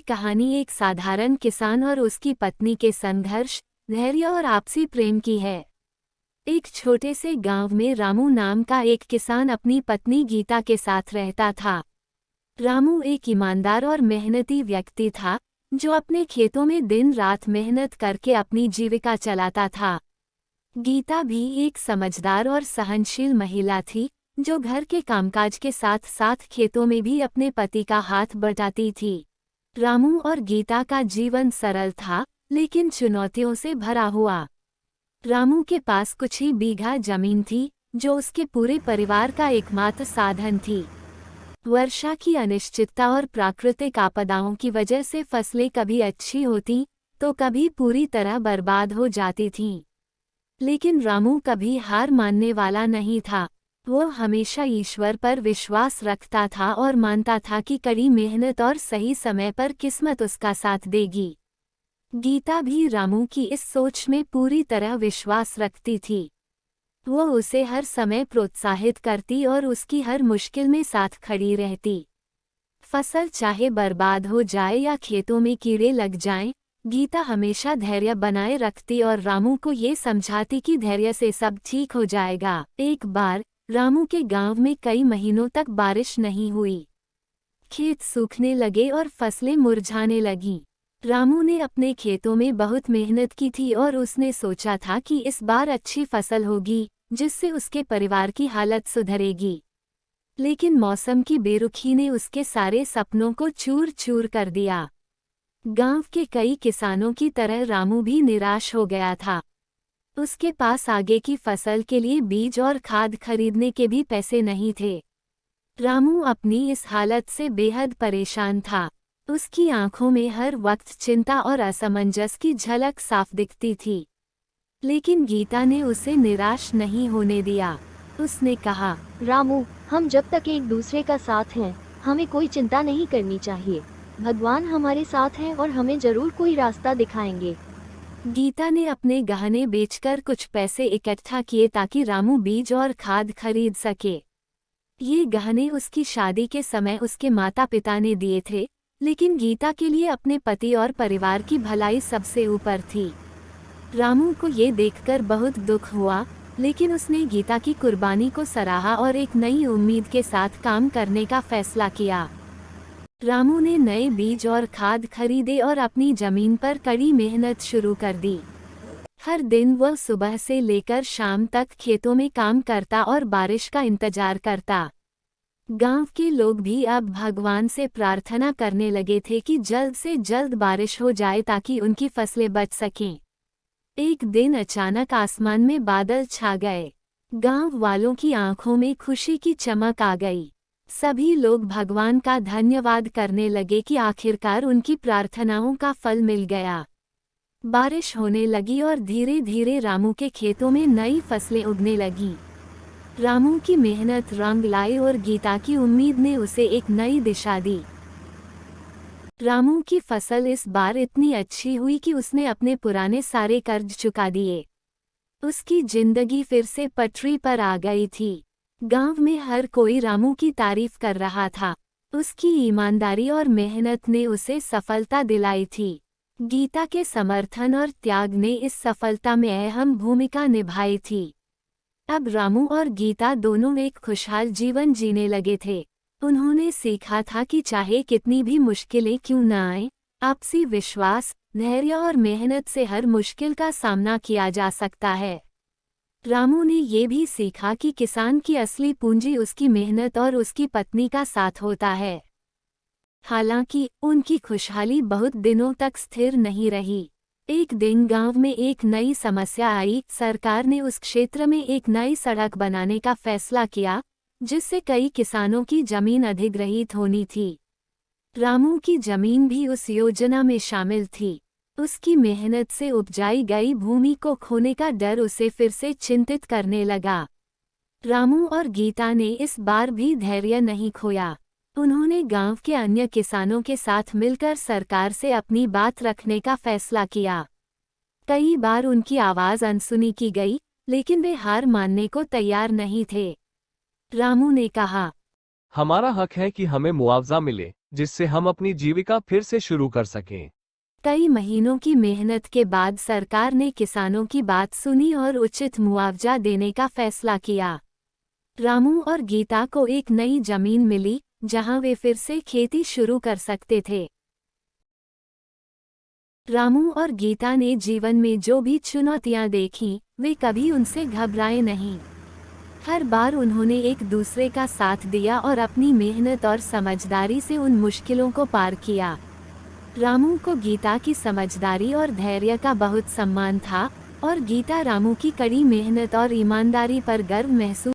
कहानी एक साधारण किसान और उसकी पत्नी के संघर्ष, धैर्य और आपसी प्रेम की है। एक छोटे से गांव में रामू नाम का एक किसान अपनी पत्नी गीता के साथ रहता था। रामू एक ईमानदार और मेहनती व्यक्ति था, जो अपने खेतों में दिन रात मेहनत करके अपनी जीविका चलाता था। गीता भी एक समझदार और सहनशील महिला थी, जो घर के कामकाज के साथ साथ खेतों में भी अपने पति का हाथ बटाती थी। रामू और गीता का जीवन सरल था, लेकिन चुनौतियों से भरा हुआ। रामू के पास कुछ ही बीघा जमीन थी, जो उसके पूरे परिवार का एकमात्र साधन थी। वर्षा की अनिश्चितता और प्राकृतिक आपदाओं की वजह से फसलें कभी अच्छी होती तो कभी पूरी तरह बर्बाद हो जाती थीं। लेकिन रामू कभी हार मानने वाला नहीं था। वो हमेशा ईश्वर पर विश्वास रखता था और मानता था कि कड़ी मेहनत और सही समय पर किस्मत उसका साथ देगी। गीता भी रामू की इस सोच में पूरी तरह विश्वास रखती थी। वो उसे हर समय प्रोत्साहित करती और उसकी हर मुश्किल में साथ खड़ी रहती। फसल चाहे बर्बाद हो जाए या खेतों में कीड़े लग जाएं, गीता हमेशा धैर्य बनाए रखती और रामू को ये समझाती कि धैर्य से सब ठीक हो जाएगा। एक बार रामू के गांव में कई महीनों तक बारिश नहीं हुई। खेत सूखने लगे और फसलें मुरझाने लगीं। रामू ने अपने खेतों में बहुत मेहनत की थी और उसने सोचा था कि इस बार अच्छी फसल होगी, जिससे उसके परिवार की हालत सुधरेगी। लेकिन मौसम की बेरुखी ने उसके सारे सपनों को चूर चूर कर दिया। गांव के कई किसानों की तरह रामू भी निराश हो गया था। उसके पास आगे की फसल के लिए बीज और खाद खरीदने के भी पैसे नहीं थे। रामू अपनी इस हालत से बेहद परेशान था। उसकी आंखों में हर वक्त चिंता और असमंजस की झलक साफ दिखती थी। लेकिन गीता ने उसे निराश नहीं होने दिया। उसने कहा, रामू, हम जब तक एक दूसरे का साथ हैं, हमें कोई चिंता नहीं करनी चाहिए। भगवान हमारे साथ हैं और हमें जरूर कोई रास्ता दिखाएंगे। गीता ने अपने गहने बेचकर कुछ पैसे इकट्ठा किए ताकि रामू बीज और खाद खरीद सके। ये गहने उसकी शादी के समय उसके माता पिता ने दिए थे, लेकिन गीता के लिए अपने पति और परिवार की भलाई सबसे ऊपर थी। रामू को ये देखकर बहुत दुख हुआ, लेकिन उसने गीता की कुर्बानी को सराहा और एक नई उम्मीद के साथ काम करने का फैसला किया। रामू ने नए बीज और खाद खरीदे और अपनी जमीन पर कड़ी मेहनत शुरू कर दी। हर दिन वह सुबह से लेकर शाम तक खेतों में काम करता और बारिश का इंतजार करता। गांव के लोग भी अब भगवान से प्रार्थना करने लगे थे कि जल्द से जल्द बारिश हो जाए ताकि उनकी फसलें बच सकें। एक दिन अचानक आसमान में बादल छा गए। गांव वालों की आंखों में खुशी की चमक आ गई। सभी लोग भगवान का धन्यवाद करने लगे कि आखिरकार उनकी प्रार्थनाओं का फल मिल गया। बारिश होने लगी और धीरे धीरे रामू के खेतों में नई फसलें उगने लगीं। रामू की मेहनत रंग लाई और गीता की उम्मीद ने उसे एक नई दिशा दी। रामू की फसल इस बार इतनी अच्छी हुई कि उसने अपने पुराने सारे कर्ज चुका दिए। उसकी जिंदगी फिर से पटरी पर आ गई थी। गांव में हर कोई रामू की तारीफ कर रहा था। उसकी ईमानदारी और मेहनत ने उसे सफलता दिलाई थी। गीता के समर्थन और त्याग ने इस सफलता में अहम भूमिका निभाई थी। अब रामू और गीता दोनों एक खुशहाल जीवन जीने लगे थे। उन्होंने सीखा था कि चाहे कितनी भी मुश्किलें क्यों न आएं, आपसी विश्वास, धैर्य और मेहनत से हर मुश्किल का सामना किया जा सकता है। रामू ने ये भी सीखा कि किसान की असली पूंजी उसकी मेहनत और उसकी पत्नी का साथ होता है। हालांकि उनकी खुशहाली बहुत दिनों तक स्थिर नहीं रही। एक दिन गांव में एक नई समस्या आई। सरकार ने उस क्षेत्र में एक नई सड़क बनाने का फैसला किया, जिससे कई किसानों की जमीन अधिग्रहित होनी थी। रामू की जमीन भी उस योजना में शामिल थी। उसकी मेहनत से उपजाई गई भूमि को खोने का डर उसे फिर से चिंतित करने लगा। रामू और गीता ने इस बार भी धैर्य नहीं खोया। उन्होंने गांव के अन्य किसानों के साथ मिलकर सरकार से अपनी बात रखने का फैसला किया। कई बार उनकी आवाज अनसुनी की गई, लेकिन वे हार मानने को तैयार नहीं थे। रामू ने कहा, हमारा हक है कि हमें मुआवजा मिले। जिससे हम अपनी जीविका फिर से शुरू कर सकें। कई महीनों की मेहनत के बाद सरकार ने किसानों की बात सुनी और उचित मुआवजा देने का फैसला किया। रामू और गीता को एक नई जमीन मिली, जहां वे फिर से खेती शुरू कर सकते थे। रामू और गीता ने जीवन में जो भी चुनौतियां देखीं, वे कभी उनसे घबराए नहीं। हर बार उन्होंने एक दूसरे का साथ दिया और अपनी मेहनत और समझदारी से उन मुश्किलों को पार किया। रामू को गीता की समझदारी और धैर्य का बहुत सम्मान था, और गीता रामू की कड़ी मेहनत और ईमानदारी पर गर्व महसूस